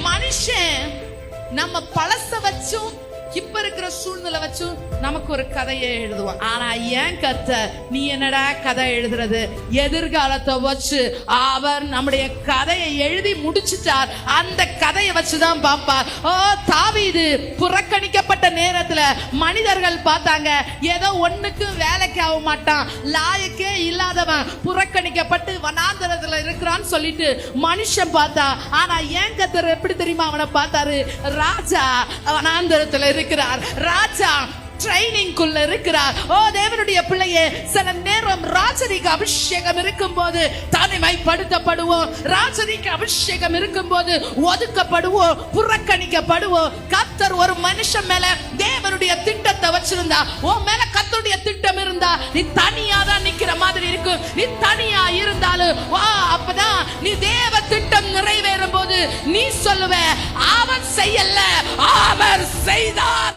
மனுஷன் நம்ம பழச வச்சும் இப்ப இருக்கிற சூழ்நிலை வச்சு நமக்கு ஒரு கதையை எழுதுவான். ஆனா ஏன் கர்த்தர் நீ என்னடா கதை எழுதுறது, எதிர்காலத்தை வச்சு அவர் நம்முடைய கதையை எழுதி முடிச்சிட்டார். அந்த கதையை வச்சுதான் பாப்பார். தாவீது புறக்கணிக்கப்பட்ட நேரத்துல மனிதர்கள் பார்த்தாங்க, ஏதோ ஒண்ணுக்கு வேலைக்கு ஆக மாட்டான், லாயக்கே இல்லாதவன், புறக்கணிக்கப்பட்டு வனாந்தரத்துல இருக்கிறான்னு சொல்லிட்டு மனுஷன் பார்த்தா. ஆனா ஏன் கர்த்தர் எப்படி தெரியுமா அவனை பார்த்தாரு? ராஜா வனாந்தரத்துல இருக்கிறார், ராஜா ட்ரைனிங்குள்ள இருக்கிறார். தேவனுடைய பிள்ளையே, சில நேரம் ராஜரிக அபிஷேகம் இருக்கும் போது தனிமைப்படுத்தப்படுவோம், ராஜரிக அபிஷேகம் இருக்கும் போது ஒதுக்கப்படுவோம், புறக்கணிக்கப்படுவோம். கர்த்தர் ஒரு மனுஷன் மேல தேவனுடைய திட்டத்தை வச்சிருந்தா, உன் மேல கர்த்தருடைய திட்டம் இருந்தா நீ தனியா தான் நிக்கிற மாதிரி இருக்கும். நீ தனியா இருந்தாலும் அப்பதான் நீ தேவ திட்டம் நிறைவேறும் போது நீ சொல்லுவ, அவன் செய்யல, அவர் செய்தார்.